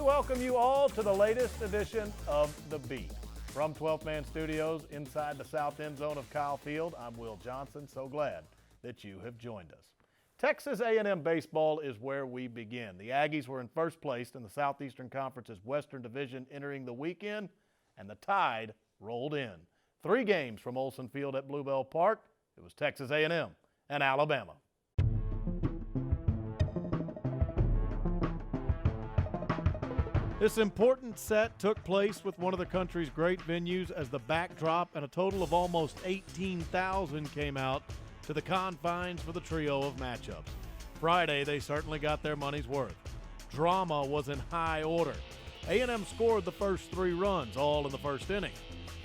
welcome you all to the latest edition of The Beat. From 12th Man Studios inside the south end zone of Kyle Field, I'm Will Johnson. So glad that you have joined us. Texas A&M baseball is where we begin. The Aggies were in first place in the Southeastern Conference's Western Division entering the weekend, and the Tide rolled in. 3 games from Olsen Field at Bluebell Park. It was Texas A&M and Alabama. This important set took place with one of the country's great venues as the backdrop, and a total of almost 18,000 came out to the confines for the trio of matchups. Friday, they certainly got their money's worth. Drama was in high order. A&M scored the first 3 runs, all in the first inning.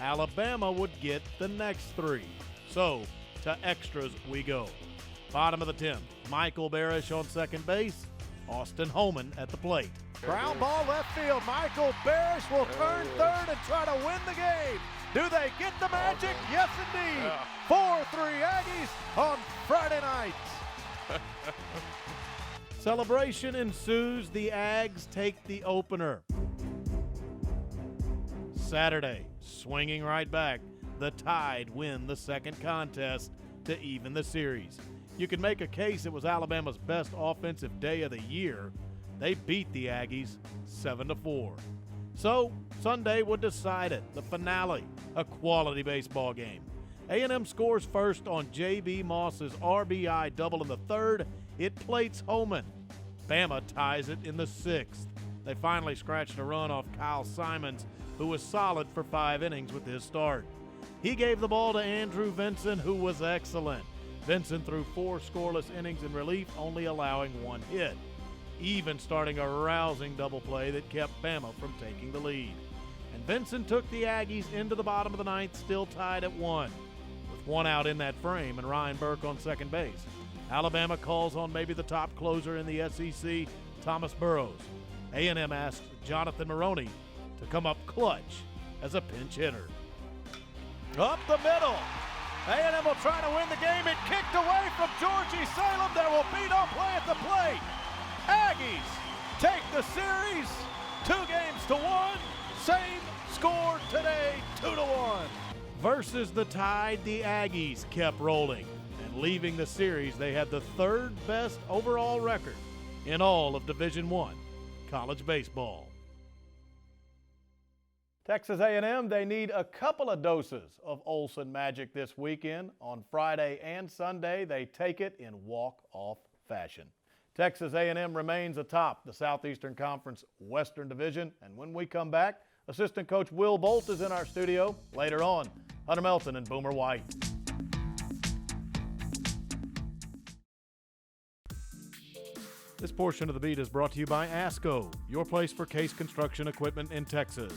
Alabama would get the next 3. So, to extras we go. Bottom of the 10th, Michael Barish on second base, Austin Homan at the plate. Ground ball left field. Michael Barish will turn third and try to win the game. Do they get the magic? Yes, indeed. 4-3 Aggies on Friday night. Celebration ensues. The Ags take the opener. Saturday, swinging right back, the Tide win the second contest to even the series. You can make a case it was Alabama's best offensive day of the year. They beat the Aggies 7-4. So, Sunday would decide it, the finale, a quality baseball game. A&M scores first on J.B. Moss's RBI double in the third. It plates Homan. Bama ties it in the 6th. They finally scratched a run off Kyle Simons, who was solid for 5 innings with his start. He gave the ball to Andrew Vinson, who was excellent. Vinson threw 4 scoreless innings in relief, only allowing 1 hit, even starting a rousing double play that kept Bama from taking the lead. And Vinson took the Aggies into the bottom of the 9th, still tied at 1. With 1 out in that frame and Ryan Burke on second base, Alabama calls on maybe the top closer in the SEC, Thomas Burrows. A&M asks Jonathan Maroney to come up clutch as a pinch hitter. Up the middle. A&M will try to win the game. It kicked away from Georgie Salem. There will be no play at the plate. Aggies take the series 2-1. Same score today, 2-1. Versus the Tide, the Aggies kept rolling. And leaving the series, they had the 3rd best overall record in all of Division I college baseball. Texas A&M, they need a couple of doses of Olsen magic this weekend. On Friday and Sunday, they take it in walk-off fashion. Texas A&M remains atop the Southeastern Conference Western Division. And when we come back, assistant coach Will Bolt is in our studio. Later on, Hunter Milton and Boomer White. This portion of The Beat is brought to you by ASCO, your place for case construction equipment in Texas.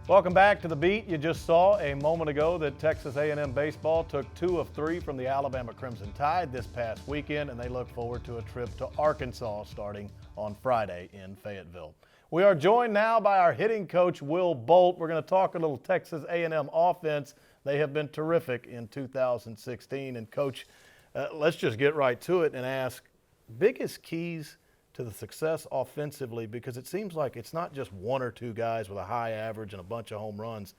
Welcome back to The Beat. You just saw a moment ago that Texas A&M baseball took 2 of 3 from the Alabama Crimson Tide this past weekend, and they look forward to a trip to Arkansas starting on Friday in Fayetteville. We are joined now by our hitting coach, Will Bolt. We're going to talk a little Texas A&M offense. They have been terrific in 2016. And, Coach, let's just get right to it and ask biggest keys to the success offensively, because it seems like it's not just 1 or 2 guys with a high average and a bunch of home runs.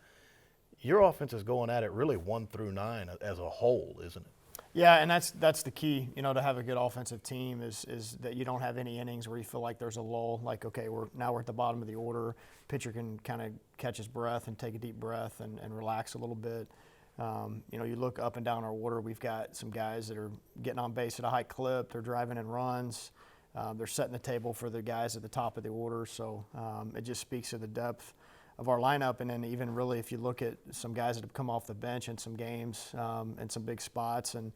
Your offense is going at it really 1 through 9 as a whole, isn't it? Yeah, and that's the key, to have a good offensive team is that you don't have any innings where you feel like there's a lull, like, okay, we're at the bottom of the order. Pitcher can kind of catch his breath and take a deep breath and relax a little bit. You look up and down our order, we've got some guys that are getting on base at a high clip. They're driving in runs. They're setting the table for the guys at the top of the order. So it just speaks to the depth of our lineup. And then even really if you look at some guys that have come off the bench in some games and some big spots and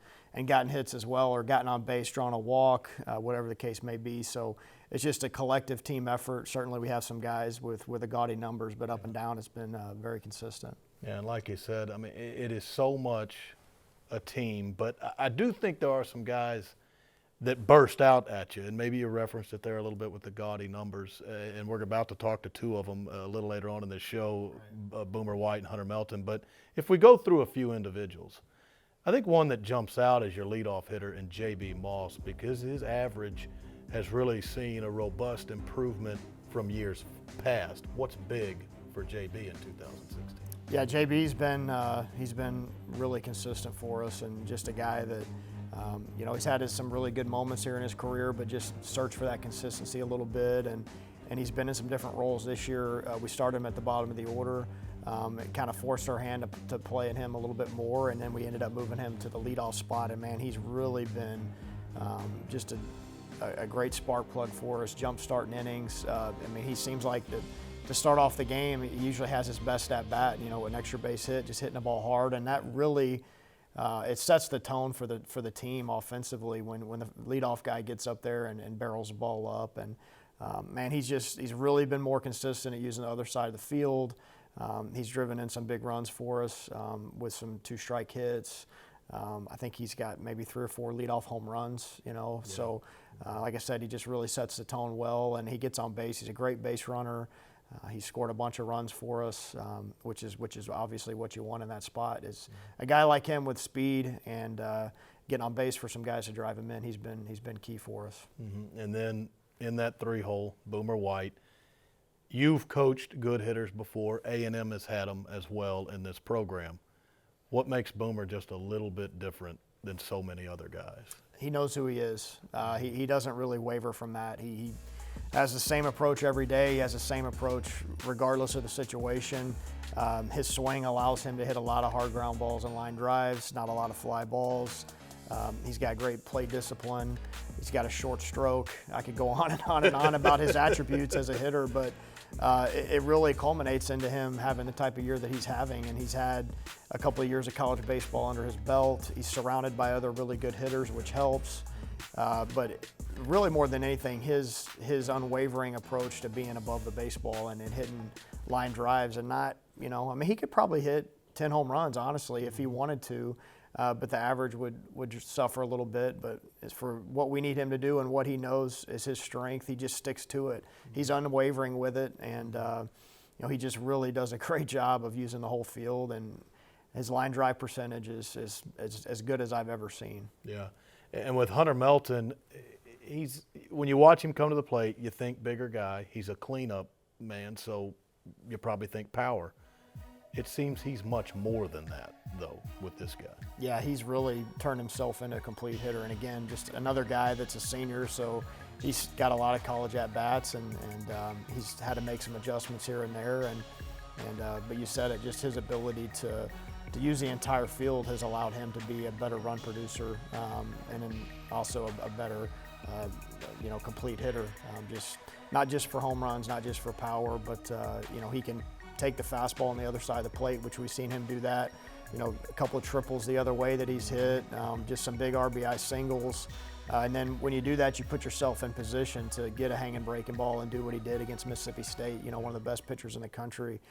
gotten hits as well, or gotten on base, drawn a walk, whatever the case may be. So it's just a collective team effort. Certainly we have some guys with the gaudy numbers, but up and down it's been very consistent. Yeah, and like you said, I mean, it is so much a team. But I do think there are some guys that burst out at you, and maybe you referenced it there a little bit with the gaudy numbers, and we're about to talk to two of them a little later on in this show, Boomer White and Hunter Milton. But if we go through a few individuals, I think one that jumps out is your leadoff hitter in J.B. Moss, because his average has really seen a robust improvement from years past. What's big for J.B. in 2016? Yeah, JB's he's been really consistent for us, and just a guy that he's had some really good moments here in his career, but just search for that consistency a little bit, and he's been in some different roles this year. We started him at the bottom of the order. It kind of forced our hand to play in him a little bit more, and then we ended up moving him to the leadoff spot. And man, he's really been just a great spark plug for us, jump starting innings. He seems like to start off the game, he usually has his best at bat. An extra base hit, just hitting the ball hard, and that really it sets the tone for the team offensively when the leadoff guy gets up there and barrels the ball up. And man, he's really been more consistent at using the other side of the field. He's driven in some big runs for us with some 2-strike hits. I think he's got maybe 3 or 4 leadoff home runs. Yeah. So like I said, he just really sets the tone well, and he gets on base. He's a great base runner. He scored a bunch of runs for us, which is obviously what you want in that spot. Is a guy like him with speed and getting on base for some guys to drive him in. He's been key for us. Mm-hmm. And then in that 3-hole, Boomer White. You've coached good hitters before. A&M has had them as well in this program. What makes Boomer just a little bit different than so many other guys? He knows who he is. He doesn't really waver from that. He has the same approach every day. He has the same approach regardless of the situation. His swing allows him to hit a lot of hard ground balls and line drives, not a lot of fly balls. He's got great play discipline. He's got a short stroke. I could go on and on and on about his attributes as a hitter, but it really culminates into him having the type of year that he's having, and he's had a couple of years of college baseball under his belt. He's surrounded by other really good hitters, which helps. But really more than anything, his unwavering approach to being above the baseball and hitting line drives and not, he could probably hit 10 home runs, honestly, if he wanted to. But the average would just suffer a little bit. But as for what we need him to do and what he knows is his strength, he just sticks to it. He's unwavering with it, and he just really does a great job of using the whole field. And his line drive percentage is as good as I've ever seen. Yeah, and with Hunter Milton, when you watch him come to the plate, you think bigger guy. He's a cleanup man, so you probably think power. It seems he's much more than that, though, with this guy. Yeah, he's really turned himself into a complete hitter. And again, just another guy that's a senior, so he's got a lot of college at-bats, and he's had to make some adjustments here and there. But you said it, just his ability to use the entire field has allowed him to be a better run producer, and then also a better, complete hitter. Not just for home runs, not just for power, but he can take the fastball on the other side of the plate, which we've seen him do that. A couple of triples the other way that he's hit, just some big RBI singles. And then when you do that, you put yourself in position to get a hanging breaking ball and do what he did against Mississippi State, one of the best pitchers in the country.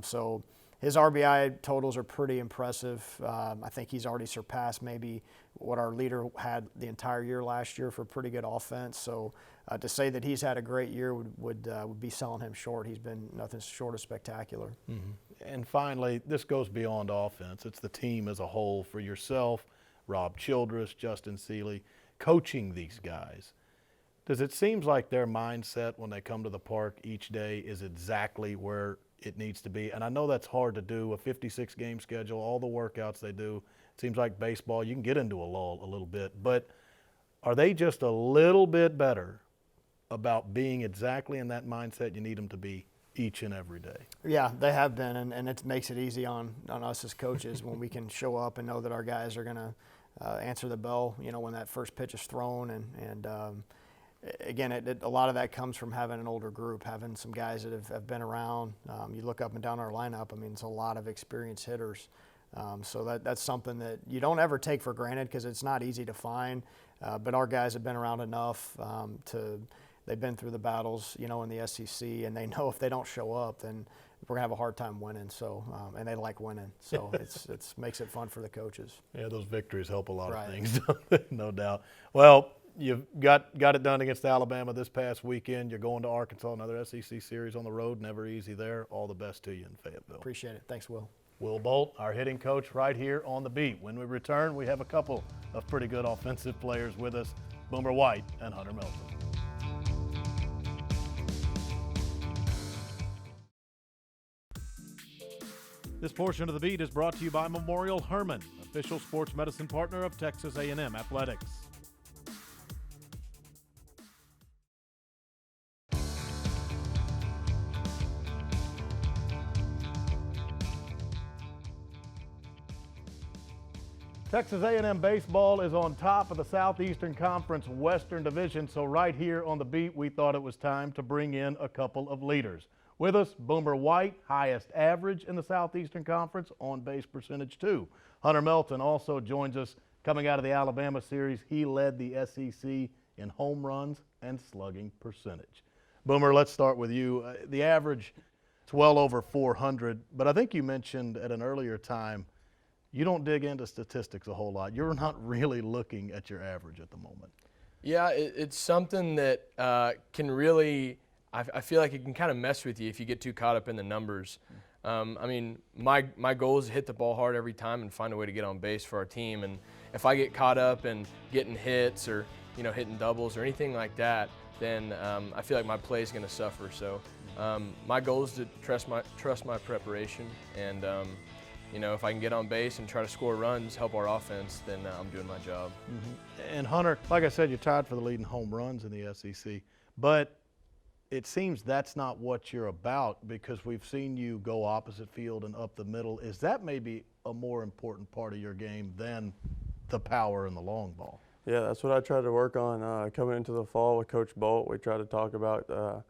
So his RBI totals are pretty impressive. I think he's already surpassed maybe what our leader had the entire year last year for pretty good offense. So to say that he's had a great year would be selling him short. He's been nothing short of spectacular. Mm-hmm. And finally, this goes beyond offense. It's the team as a whole. For yourself, Rob Childress, Justin Seeley, coaching these guys. Does it seem like their mindset when they come to the park each day is exactly where it needs to be? And I know that's hard to do, a 56-game schedule, all the workouts they do. It seems like baseball, you can get into a lull a little bit. But are they just a little bit better about being exactly in that mindset you need them to be each and every day? Yeah, they have been, and it makes it easy on us as coaches when we can show up and know that our guys are going to answer the bell, when that first pitch is thrown. And again, a lot of that comes from having an older group, having some guys that have been around. You look up and down our lineup, it's a lot of experienced hitters. So that's something that you don't ever take for granted because it's not easy to find. But our guys have been around enough they've been through the battles, in the SEC, and they know if they don't show up, then we're gonna have a hard time winning. So, and they like winning, so it makes it fun for the coaches. Yeah, those victories help a lot Right. of things, no doubt. Well, You've got it done against Alabama this past weekend. You're going to Arkansas, another SEC series on the road. Never easy there. All the best to you in Fayetteville. Appreciate it. Thanks, Will. Will Bolt, our hitting coach, right here on the beat. When we return, we have a couple of pretty good offensive players with us, Boomer White and Hunter Milton. This portion of the beat is brought to you by Memorial Hermann, official sports medicine partner of Texas A&M Athletics. Texas A&M baseball is on top of the Southeastern Conference Western Division, so right here on the beat, we thought it was time to bring in a couple of leaders. With us, Boomer White, highest average in the Southeastern Conference, on base percentage too. Hunter Milton also joins us coming out of the Alabama series. He led the SEC in home runs and slugging percentage. Boomer, let's start with you. The average is well over 400, but I think you mentioned at an earlier time you don't dig into statistics a whole lot. You're not really looking at your average at the moment. Yeah, it's something that can really, I feel like it can kind of mess with you if you get too caught up in the numbers. I mean, my goal is to hit the ball hard every time and find a way to get on base for our team. And if I get caught up in getting hits or, hitting doubles or anything like that, then I feel like my play is going to suffer. So my goal is to trust my preparation, and if I can get on base and try to score runs, help our offense, then I'm doing my job. Mm-hmm. And Hunter, like I said, you're tied for the lead in home runs in the SEC, but it seems that's not what you're about, because we've seen you go opposite field and up the middle. Is that maybe a more important part of your game than the power and the long ball? Yeah, that's what I tried to work on coming into the fall with Coach Bolt. We tried to talk about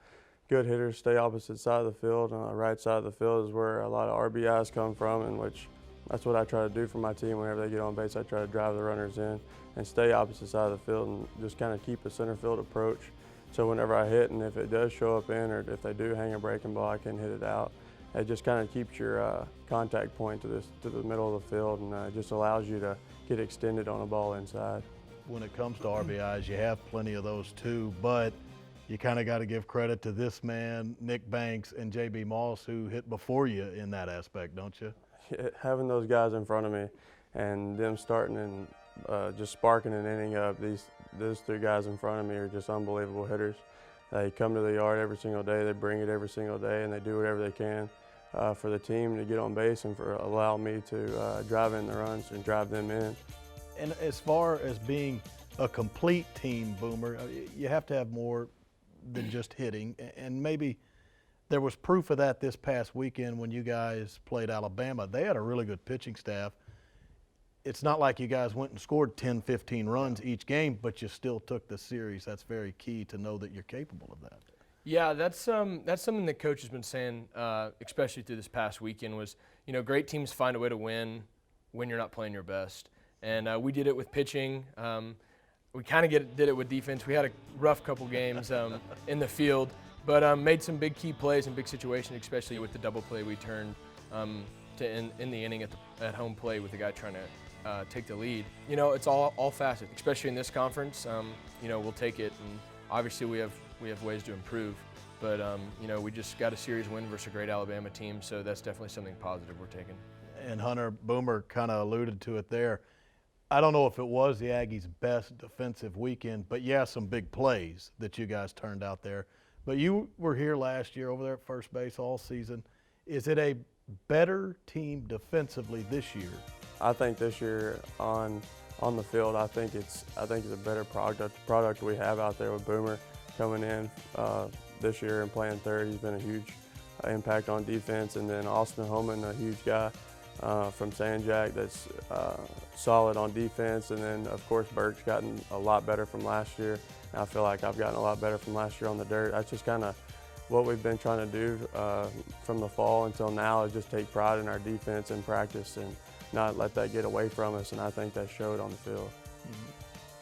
good hitters stay opposite side of the field, and the right side of the field is where a lot of RBIs come from, and that's what I try to do for my team. Whenever they get on base, I try to drive the runners in and stay opposite side of the field and just kind of keep a center field approach. So whenever I hit, and if it does show up in, or if they do hang a breaking ball, I can hit it out. It just kind of keeps your contact point to the middle of the field, and it just allows you to get extended on a ball inside. When it comes to RBIs, you have plenty of those too, but you kind of got to give credit to this man, Nick Banks, and J.B. Moss, who hit before you in that aspect, don't you? Having those guys in front of me and them starting and just sparking an inning up, those three guys in front of me are just unbelievable hitters. They come to the yard every single day, they bring it every single day, and they do whatever they can for the team to get on base and for allow me to drive in the runs and drive them in. And as far as being a complete team, Boomer, you have to have more than just hitting, and maybe there was proof of that this past weekend when you guys played Alabama. They had a really good pitching staff. It's not like you guys went and scored 10, 15 runs each game, but you still took the series. That's very key to know that you're capable of that. Yeah, that's something that Coach has been saying, especially through this past weekend, was, great teams find a way to win when you're not playing your best. And we did it with pitching. We kind of did it with defense. We had a rough couple games in the field, but made some big key plays in big situations, especially with the double play we turned to in the inning at home plate with the guy trying to take the lead. It's all facets, especially in this conference. We'll take it, and obviously we have ways to improve. But we just got a series win versus a great Alabama team, so that's definitely something positive we're taking. And Hunter, Boomer kind of alluded to it there. I don't know if it was the Aggies' best defensive weekend, but yeah, some big plays that you guys turned out there. But you were here last year over there at first base all season. Is it a better team defensively this year? I think this year on the field, I think it's a better product we have out there with Boomer coming in this year and playing third. He's been a huge impact on defense, and then Austin Holman, a huge guy from San Jack that's solid on defense, and then of course Burke's gotten a lot better from last year. And I feel like I've gotten a lot better from last year on the dirt. That's just kind of what we've been trying to do from the fall until now, is just take pride in our defense and practice and not let that get away from us, and I think that showed on the field. Mm-hmm.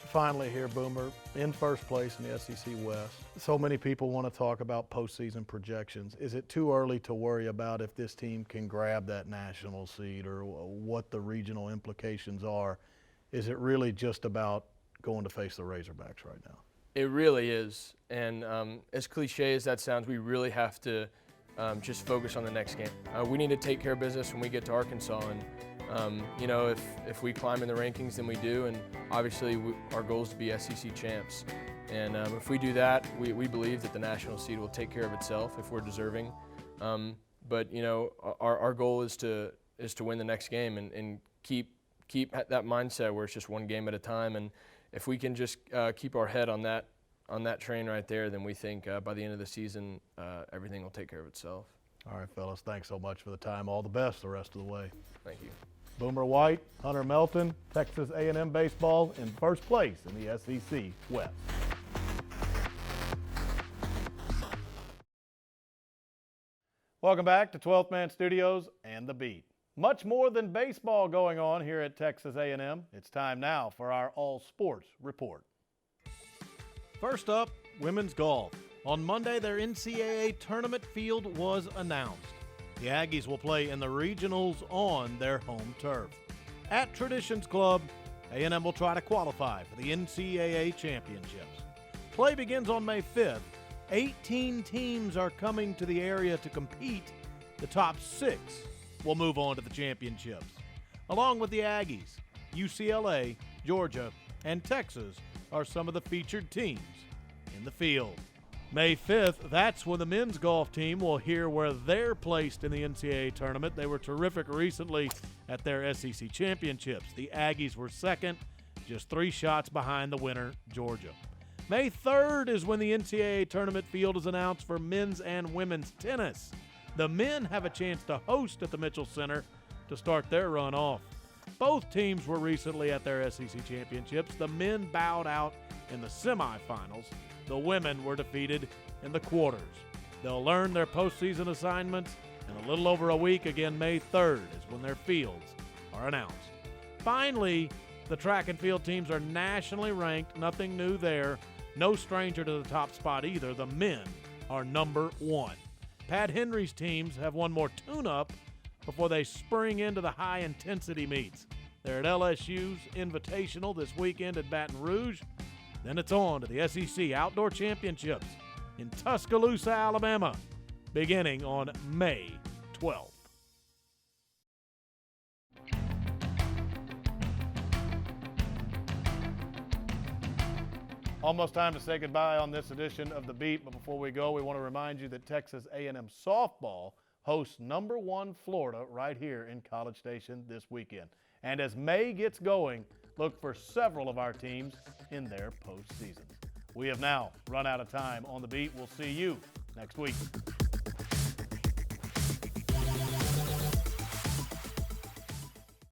Finally here, Boomer, in first place in the SEC West. So many people want to talk about postseason projections. Is it too early to worry about if this team can grab that national seed or what the regional implications are? Is it really just about going to face the Razorbacks right now. It really is. And as cliche as that sounds, we really have to just focus on the next game. We need to take care of business when we get to Arkansas. And, if we climb in the rankings, then we do. And obviously, our goal is to be SEC champs. And if we do that, we believe that the national seed will take care of itself if we're deserving. But our goal is to win the next game and keep that mindset where it's just one game at a time. And if we can just keep our head on that train right there, then we think by the end of the season everything will take care of itself. All right, fellas, thanks so much for the time. All the best the rest of the way. Thank you. Boomer White, Hunter Milton, Texas A&M baseball in first place in the SEC West. Welcome back to 12th Man Studios and The Beat. Much more than baseball going on here at Texas A&M. It's time now for our all sports report. First up, women's golf. On Monday, their NCAA tournament field was announced. The Aggies will play in the regionals on their home turf. At Traditions Club, A&M will try to qualify for the NCAA championships. Play begins on May 5th. 18 teams are coming to the area to compete. The top 6 will move on to the championships. Along with the Aggies, UCLA, Georgia, and Texas are some of the featured teams in the field. May 5th, that's when the men's golf team will hear where they're placed in the NCAA tournament. They were terrific recently at their SEC championships. The Aggies were second, just 3 shots behind the winner, Georgia. May 3rd is when the NCAA tournament field is announced for men's and women's tennis. The men have a chance to host at the Mitchell Center to start their run off. Both teams were recently at their SEC championships. The men bowed out in the semifinals. The women were defeated in the quarters. They'll learn their postseason assignments in a little over a week. Again, May 3rd is when their fields are announced. Finally, the track and field teams are nationally ranked. Nothing new there. No stranger to the top spot either. The men are number 1. Pat Henry's teams have one more tune-up before they spring into the high-intensity meets. They're at LSU's Invitational this weekend at Baton Rouge. Then it's on to the SEC Outdoor Championships in Tuscaloosa, Alabama, beginning on May 12th. Almost time to say goodbye on this edition of The Beat, but before we go, we want to remind you that Texas A&M softball hosts number 1 Florida right here in College Station this weekend. And as May gets going, look for several of our teams in their postseasons. We have now run out of time on The Beat. We'll see you next week.